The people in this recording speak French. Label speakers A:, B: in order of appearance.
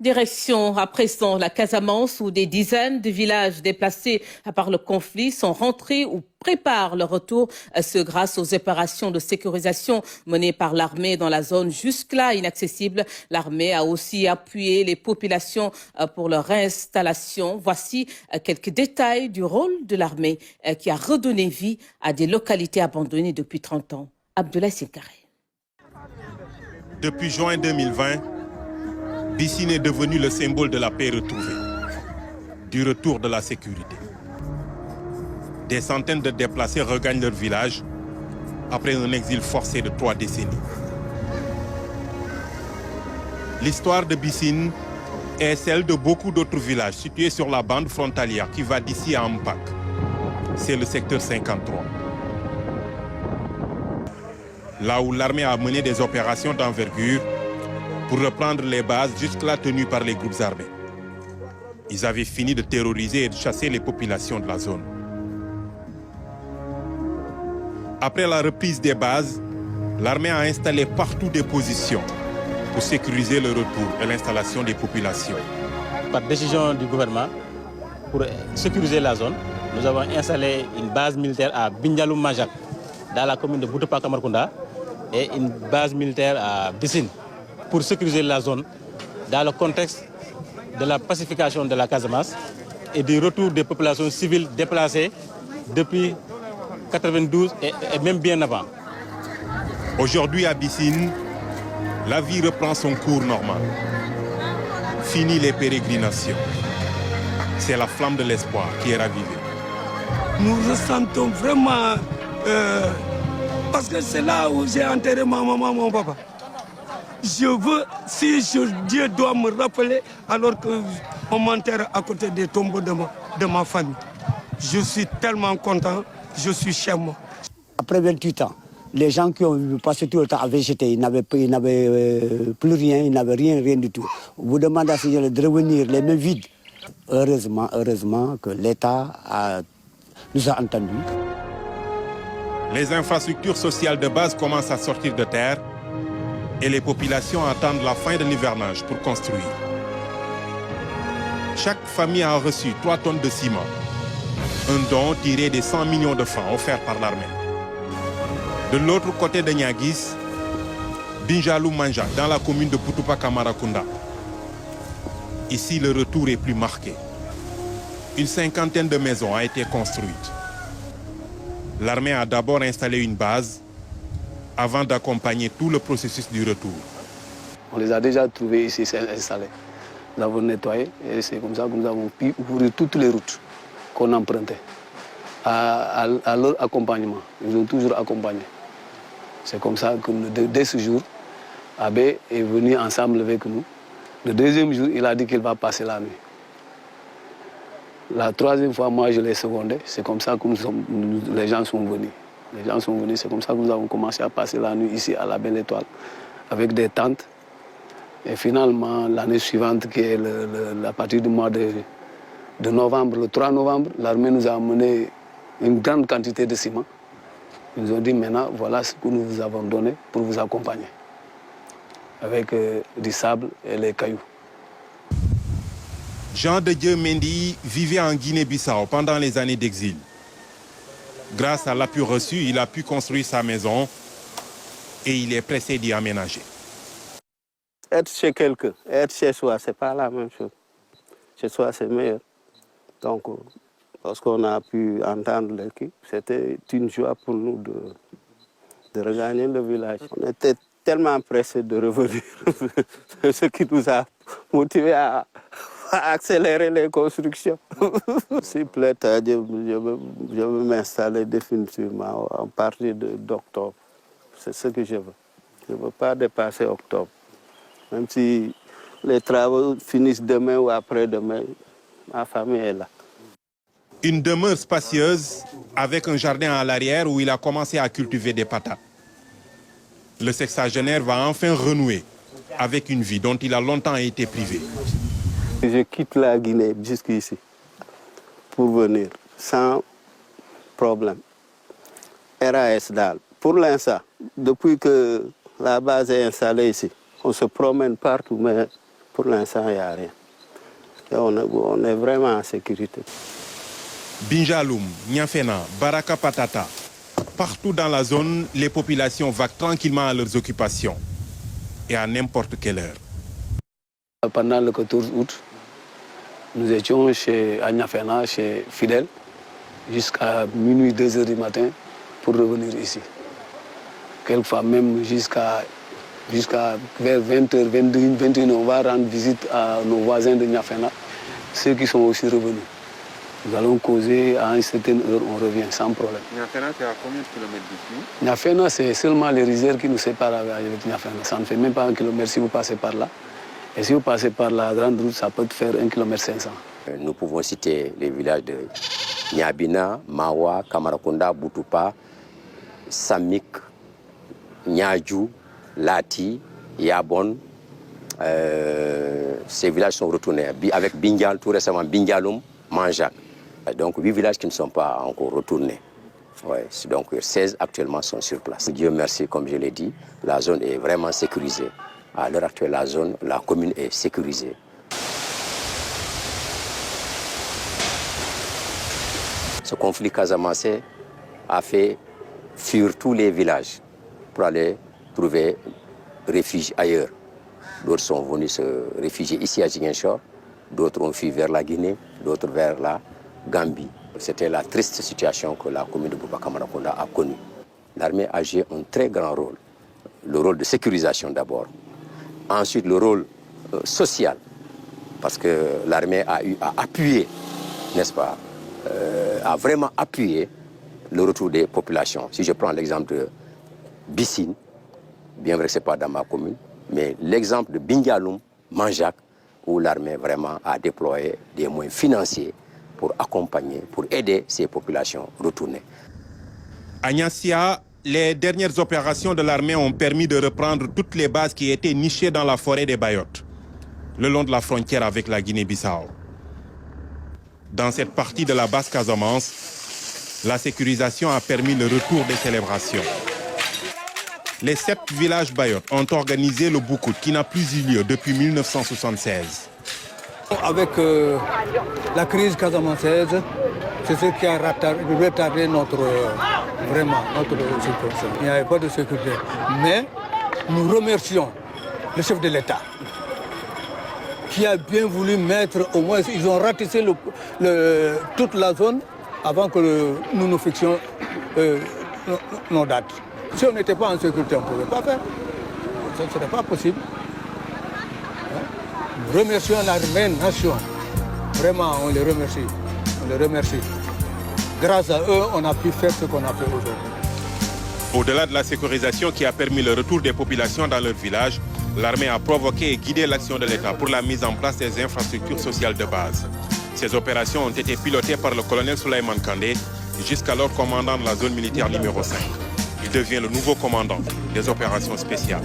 A: Direction à présent la Casamance où des dizaines de villages déplacés par le conflit sont rentrés ou préparent leur retour, ce grâce aux opérations de sécurisation menées par l'armée dans la zone jusque-là inaccessible. L'armée a aussi appuyé les populations pour leur réinstallation. Voici quelques détails du rôle de l'armée qui a redonné vie à des localités abandonnées depuis 30 ans. Abdoulaye Sinkaré.
B: Depuis juin 2020, Bissine est devenu le symbole de la paix retrouvée, du retour de la sécurité. Des centaines de déplacés regagnent leur village après un exil forcé de 3 décennies. L'histoire de Bissine est celle de beaucoup d'autres villages situés sur la bande frontalière qui va d'ici à Mpac. C'est le secteur 53. Là où l'armée a mené des opérations d'envergure pour reprendre les bases jusque-là tenues par les groupes armés. Ils avaient fini de terroriser et de chasser les populations de la zone. Après la reprise des bases, l'armée a installé partout des positions pour sécuriser le retour et l'installation des populations.
C: Par décision du gouvernement, pour sécuriser la zone, nous avons installé une base militaire à Bindialou Majak, dans la commune de Boutoupa Kamarkunda, et une base militaire à Bissine, pour sécuriser la zone dans le contexte de la pacification de la Casamance et du retour des populations civiles déplacées depuis 1992 et même bien avant.
B: Aujourd'hui à Bissine, la vie reprend son cours normal. Fini les pérégrinations. C'est la flamme de l'espoir qui est ravivée.
D: Nous ressentons vraiment, parce que c'est là où j'ai enterré ma maman, mon papa. Je veux, si Dieu doit me rappeler, alors qu'on m'enterre à côté des tombeaux de ma famille. Je suis tellement content, je suis chez moi.
E: Après 28 ans, les gens qui ont passé tout le temps à végéter, ils n'avaient plus rien, ils n'avaient rien du tout. Vous demandez à ces gens de revenir les mains vides. Heureusement que l'État nous a entendus.
B: Les infrastructures sociales de base commencent à sortir de terre et les populations attendent la fin de l'hivernage pour construire. Chaque famille a reçu 3 tonnes de ciment, un don tiré des 100 millions de francs offerts par l'armée. De l'autre côté de Niaguis, Binjalou Manja, dans la commune de Boutoupa Kamarakunda. Ici, le retour est plus marqué. Une 50aine de maisons a été construite. L'armée a d'abord installé une base avant d'accompagner tout le processus du retour.
F: On les a déjà trouvés ici installés. Nous avons nettoyé et c'est comme ça que nous avons pu ouvrir toutes les routes qu'on empruntait. À leur accompagnement, ils ont toujours accompagné. C'est comme ça que dès ce jour, Abbé est venu ensemble avec nous. Le deuxième jour, il a dit qu'il va passer la nuit. La 3e fois, moi, je l'ai secondé. C'est comme ça que les gens sont venus. Les gens sont venus, c'est comme ça que nous avons commencé à passer la nuit ici à la Belle Étoile, avec des tentes. Et finalement, l'année suivante, qui est à partir du mois de novembre, le 3 novembre, l'armée nous a amené une grande quantité de ciment. Ils nous ont dit maintenant, voilà ce que nous vous avons donné pour vous accompagner, avec du sable et les cailloux.
B: Jean de Dieu Mendy vivait en Guinée-Bissau pendant les années d'exil. Grâce à l'appui reçu, il a pu construire sa maison et il est pressé d'y aménager.
G: Être chez quelqu'un, être chez soi, ce n'est pas la même chose. Chez soi, c'est meilleur. Donc, lorsqu'on a pu entendre l'équipe, c'était une joie pour nous de regagner le village. On était tellement pressés de revenir, ce qui nous a motivés à accélérer les constructions. S'il plaît à Dieu, je veux m'installer définitivement à partir d'octobre. C'est ce que je veux. Je ne veux pas dépasser octobre. Même si les travaux finissent demain ou après-demain, ma famille est là.
B: Une demeure spacieuse avec un jardin à l'arrière où il a commencé à cultiver des patates. Le sexagénaire va enfin renouer avec une vie dont il a longtemps été privé.
G: Je quitte la Guinée jusqu'ici pour venir sans problème. RAS DAL. Pour l'instant, depuis que la base est installée ici, on se promène partout, mais Pour l'instant, il n'y a rien. Et on est vraiment en sécurité.
B: Binjaloum, Niafena, Baraka Patata. Partout dans la zone, les populations vaquent tranquillement à leurs occupations. Et à n'importe quelle heure.
F: Pendant le 14 août, nous étions à Niafena, chez Fidel, jusqu'à minuit, 2 heures du matin, pour revenir ici. Quelquefois même jusqu'à vers 20h, 21h, on va rendre visite à nos voisins de Niafena, ceux qui sont aussi revenus. Nous allons causer à une certaine heure, on revient sans problème.
B: Niafena, c'est à combien de kilomètres d'ici?
F: Niafena, c'est seulement les rizières qui nous séparent avec Niafena. Ça ne fait même pas 1 kilomètre si vous passez par là. Et si vous passez par la grande route, ça peut faire 1,5 km.
H: Nous pouvons citer les villages de Niabina, Mawa, Kamarakunda, Boutoupa, Samik, Niadjou, Lati, Yabon. Ces villages sont retournés avec Bindial, tout récemment Bindialoum, Manjak. Donc 8 villages qui ne sont pas encore retournés. Ouais, donc 16 actuellement sont sur place. Dieu merci, comme je l'ai dit, la zone est vraiment sécurisée. À l'heure actuelle, la commune est sécurisée. Ce conflit casamancé a fait fuir tous les villages pour aller trouver refuge ailleurs. D'autres sont venus se réfugier ici à Ziguinchor, d'autres ont fui vers la Guinée, d'autres vers la Gambie. C'était la triste situation que la commune de Bouba-Kamarakounda a connue. L'armée a joué un très grand rôle. Le rôle de sécurisation d'abord. Ensuite, le rôle social, parce que l'armée a eu à appuyer, n'est-ce pas, a vraiment appuyé le retour des populations. Si je prends l'exemple de Bissine, bien vrai que ce n'est pas dans ma commune, mais l'exemple de Bindialoum, Manjak, où l'armée vraiment a déployé des moyens financiers pour accompagner, pour aider ces populations retournées.
B: À Niassia, les dernières opérations de l'armée ont permis de reprendre toutes les bases qui étaient nichées dans la forêt des Bayottes, le long de la frontière avec la Guinée-Bissau. Dans cette partie de la basse Casamance, la sécurisation a permis le retour des célébrations. Les 7 villages Bayotte ont organisé le Boukout qui n'a plus eu lieu depuis 1976.
I: Avec la crise casamançaise, c'est ce qui a retardé notre situation. Il n'y avait pas de sécurité. Mais nous remercions le chef de l'État qui a bien voulu mettre, au moins, ils ont ratissé toute la zone avant que nous nous fixions nos dates. Si on n'était pas en sécurité, on ne pouvait pas faire. Ce ne serait pas possible. Nous remercions l'armée nation. Vraiment, on les remercie. On les remercie. Grâce à eux, on a pu faire ce qu'on a fait aujourd'hui.
B: Au-delà de la sécurisation qui a permis le retour des populations dans leur village, l'armée a provoqué et guidé l'action de l'État pour la mise en place des infrastructures sociales de base. Ces opérations ont été pilotées par le colonel Souleymane Kandé, jusqu'alors commandant de la zone militaire numéro 5. Il devient le nouveau commandant des opérations spéciales.